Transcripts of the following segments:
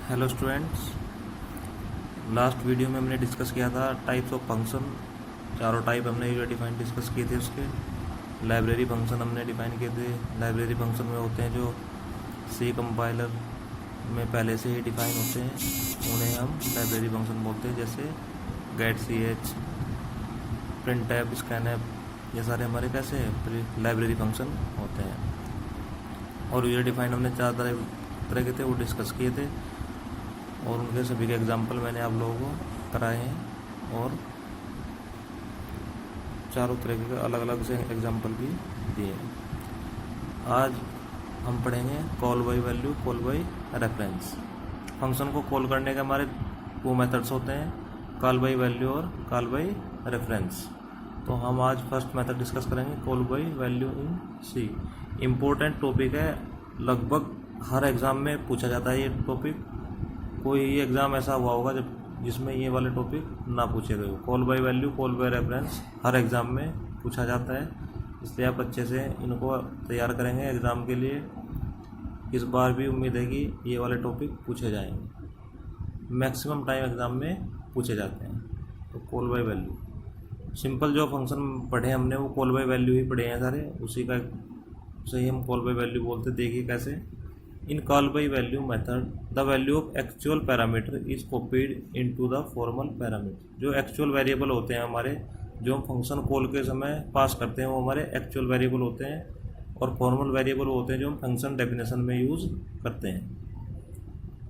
Hello students, last video में हमने discuss किया था टाइप्स ऑफ फंक्शन। चारों टाइप हमने यूजर डिफाइन डिस्कस किए थे। उसके लाइब्रेरी फंक्शन हमने डिफाइन किए थे। लाइब्रेरी फंक्शन में होते हैं जो सी कंपाइलर में पहले से ही डिफाइन होते हैं, उन्हें हम लाइब्रेरी फंक्शन बोलते हैं। जैसे गेट सी एच, प्रिंट ऐप, स्कैन ऐप, ये सारे हमारे कैसे लाइब्रेरी फंक्शन होते हैं। और यूजर डिफाइन हमने चार तरह के थे, वो डिस्कस किए थे, और उनके सभी के एग्जाम्पल मैंने आप लोगों को कराए हैं, और चारों तरह के अलग अलग से एग्जाम्पल भी दिए हैं। आज हम पढ़ेंगे call by value, call by reference. Function को कॉल करने के हमारे दो मेथड्स होते हैं, कॉल बाई वैल्यू और कॉल बाई रेफरेंस। तो हम आज फर्स्ट मेथड डिस्कस करेंगे, call by value in C. Important topic है, लगभग हर एग्ज़ाम में पूछा जाता है ये टॉपिक। कोई ही एग्ज़ाम ऐसा हुआ होगा जब जिसमें ये वाले टॉपिक ना पूछे गए हो। Call by value, call by reference her exam में पूछा जाता है, इसलिए आप अच्छे से इनको तैयार करेंगे एग्ज़ाम के लिए। इस बार भी उम्मीद है कि ये वाले टॉपिक पूछे जाएंगे। मैक्सिमम टाइम एग्ज़ाम में पूछे जाते हैं। तो कॉल बाई वैल्यू, सिंपल जो फंक्शन पढ़े हमने वो कॉल बाई वैल्यू ही पढ़े हैं सारे, उसे ही हम कॉल बाई वैल्यू बोलते। देखिए कैसे। In call by value method, the value of actual parameter is copied into the formal parameter। जो एक्चुअल वेरिएबल होते हैं हमारे, जो हम फंक्शन कॉल के समय पास करते हैं, वो हमारे एक्चुअल वेरिएबल होते हैं, और फॉर्मल वेरिएबल होते हैं जो हम फंक्शन डेफिनेशन में यूज़ करते हैं,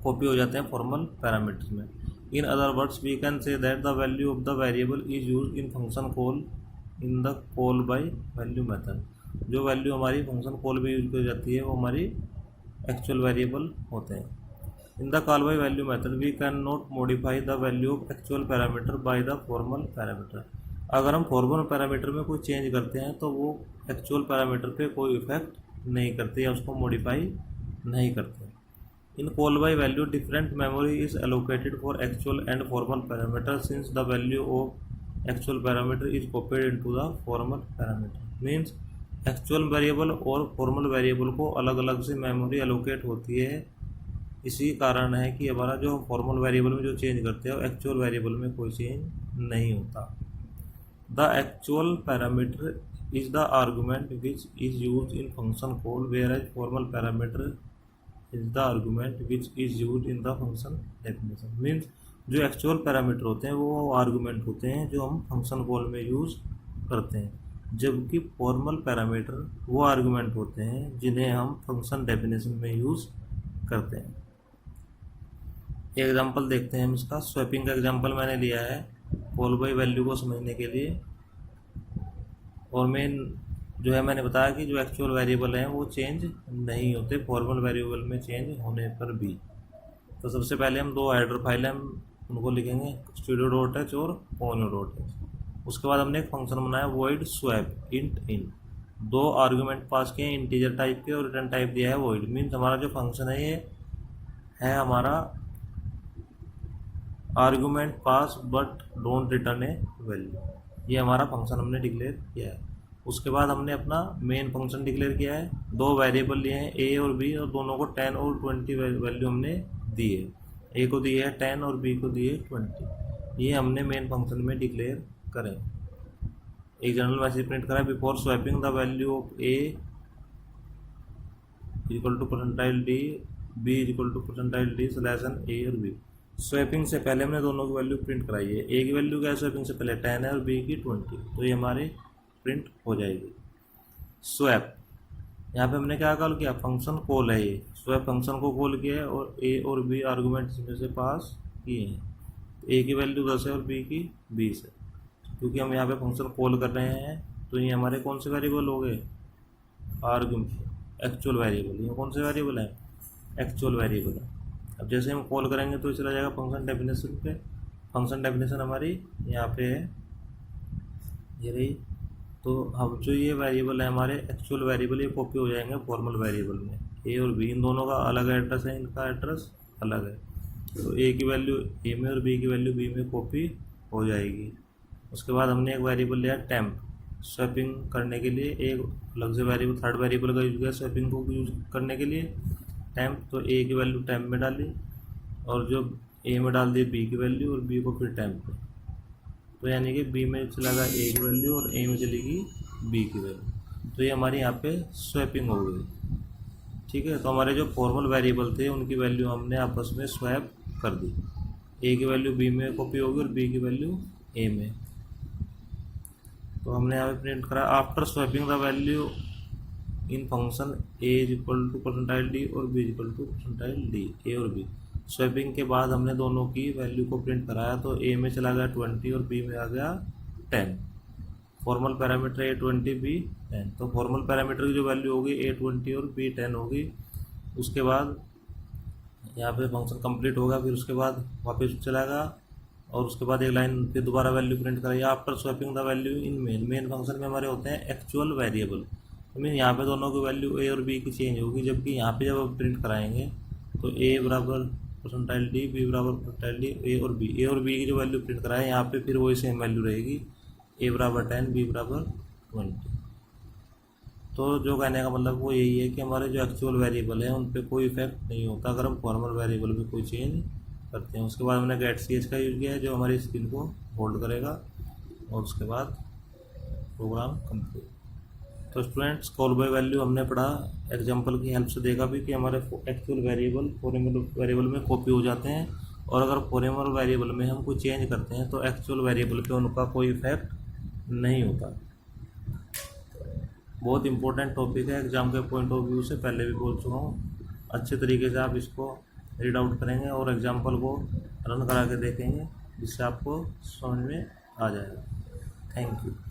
कॉपी हो जाते हैं फॉर्मल पैरामीटर में। In other words we can say that the value of the variable is use in function call in the call by value method. जो वैल्यू हमारी फंक्शन कॉल में यूज की जाती है वो हमारी एक्चुअल वेरिएबल होते हैं। In the call by value method we can not modify the value of actual parameter by the formal parameter. अगर हम फॉर्मल पैरामीटर में कोई चेंज करते हैं तो वो एक्चुअल पैरामीटर पे कोई इफेक्ट नहीं करते या उसको मॉडिफाई नहीं करते। In call by value different memory is allocated for actual and formal parameter since the value of actual parameter is copied into the formal parameter. Means actual variable और formal variable को अलग अलग से memory allocate होती है। इसी कारण है कि हमारा जो फॉर्मल वेरिएबल में जो चेंज करते हैं और एक्चुअल वेरिएबल में कोई चेंज नहीं होता। The actual parameter is the argument which is use in function call, where as formal parameter is the argument which is use in the function definition. Means जो actual parameter होते हैं वो argument होते हैं जो हम फंक्शन कॉल में use करते हैं, जबकि फॉर्मल पैरामीटर वो आर्गुमेंट होते हैं जिन्हें हम फंक्शन डेफिनेशन में यूज़ करते हैं। एक एग्जांपल देखते हैं हम इसका। स्वैपिंग का एग्जांपल मैंने लिया है कॉल बाई वैल्यू को समझने के लिए। और मेन जो है, मैंने बताया कि जो एक्चुअल वेरिएबल हैं वो चेंज नहीं होते फॉर्मल वेरिएबल में चेंज होने पर भी। तो सबसे पहले हम दो हेडर फाइल हैं, हम उनको लिखेंगे studio.h और ponyo.h। उसके बाद हमने एक फंक्शन बनाया void swap int इन। दो आर्गुमेंट पास किए, इंटीजर टाइप के, और रिटर्न टाइप दिया है void। मीन्स हमारा जो फंक्शन है ये है हमारा argument pass but don't return A value. ये हमारा फंक्शन हमने डिक्लेयर किया है। उसके बाद हमने अपना मेन फंक्शन डिक्लेयर किया है। दो वेरिएबल लिए हैं a और b, और दोनों को 10 और 20 वैल्यू हमने दी है। a को दी है 10 और b को दी है 20। ये हमने मेन फंक्शन में डिक्लेयर करें। एक जनरल मैसेज प्रिंट करा, before swapping the value of a equal to percentile d, b equal to percentile d slash n a और b। स्वैपिंग से पहले हमने दोनों की वैल्यू प्रिंट कराई है। a की वैल्यू क्या है स्वैपिंग से पहले 10 है और b की 20, तो ये हमारे प्रिंट हो जाएगी। स्वैप, यहाँ पे हमने क्या कॉल किया, फंक्शन कॉल है ये। स्वैप फंक्शन को कॉल किया है और a और b आर्गूमेंट इसमें से पास किए हैं। a की वैल्यू 10 है और b की 20 है। क्योंकि हम यहाँ पे फंक्शन कॉल कर रहे हैं तो ये हमारे कौन से वेरिएबल हो गए, एक्चुअल वेरिएबल। ये कौन से वेरिएबल है, एक्चुअल वेरिएबल है। अब जैसे हम कॉल करेंगे तो चला जाएगा फंक्शन डेफिनेशन पे। फंक्शन डेफिनेशन हमारी यहाँ पे है, ये रही। तो अब जो ये वेरिएबल है हमारे एक्चुअल वेरिएबल, ये कॉपी हो जाएंगे फॉर्मल वेरिएबल में। ए और बी, इन दोनों का अलग एड्रेस है, इनका एड्रेस अलग है। तो ए की वैल्यू ए में और बी की वैल्यू बी में कॉपी हो जाएगी। उसके बाद हमने एक वेरिएबल लिया टेम्प, स्वैपिंग करने के लिए एक अलग से वेरिएबल, थर्ड वेरिएबल का यूज किया स्वैपिंग को यूज करने के लिए टेम्प। तो ए की वैल्यू टेम्प में डाली और जो ए में डाल दिए बी की वैल्यू और बी को फिर टेम्प पे, तो यानी कि बी में चला गया ए की वैल्यू और ए में चलेगी बी की वैल्यू। तो ये हमारी यहाँ पे स्वैपिंग हो गई। ठीक है, तो हमारे जो फॉर्मल वेरिएबल थे उनकी वैल्यू हमने आपस में स्वैप कर दी। ए की वैल्यू बी में कॉपी होगी और बी की वैल्यू ए में। तो हमने यहाँ पे प्रिंट करा after swapping the value in function A is equal to percentile D और B is equal to percentile D. A और बी स्वैपिंग के बाद हमने दोनों की वैल्यू को प्रिंट कराया, तो ए में चला गया 20 और बी में आ गया 10। फॉर्मल पैरामीटर ए 20 बी 10, तो फॉर्मल पैरामीटर की जो वैल्यू होगी ए 20 और बी 10 होगी। उसके बाद यहाँ पे फंक्शन कंप्लीट होगा, फिर उसके बाद वापस चलाएगा और उसके बाद एक लाइन फिर दोबारा वैल्यू प्रिंट कराइए after swapping the value in main function में हमारे होते हैं एक्चुअल वेरिएबल। तो मीन यहाँ पे दोनों की वैल्यू ए और बी की चेंज होगी, जबकि यहाँ पे जब आप प्रिंट कराएंगे तो ए बराबर परसेंटाइल डी, बी बराबर परसेंटाइल डी, ए और बी की जो वैल्यू प्रिंट कराए यहाँ पे फिर वही सेम वैल्यू रहेगी, ए बराबर 10, बी बराबर 20। तो जो कहने का मतलब वो यही है कि हमारे जो एक्चुअल वेरिएबल है उन पे कोई इफेक्ट नहीं होता अगर हम फॉर्मल वेरिएबल में कोई चेंज करते हैं। उसके बाद हमने गेट सी एच का यूज़ किया है जो हमारी स्क्रीन को होल्ड करेगा और उसके बाद प्रोग्राम कंप्लीट। तो स्टूडेंट्स कॉल बाय वैल्यू हमने पढ़ा, एग्जांपल की हेल्प से देखा भी कि हमारे एक्चुअल वेरिएबल फॉर्मल वेरिएबल में कॉपी हो जाते हैं, और अगर फॉर्मल वेरिएबल में हम कोई चेंज करते हैं तो एक्चुअल वेरिएबल पे उनका कोई इफेक्ट नहीं होता। बहुत इंपॉर्टेंट टॉपिक है एग्जाम के पॉइंट ऑफ व्यू से, पहले भी बोल चुका हूँ। अच्छे तरीके से आप इसको रीड आउट करेंगे और एग्जाम्पल को रन करा के देखेंगे जिससे आपको समझ में आ जाएगा। Thank you.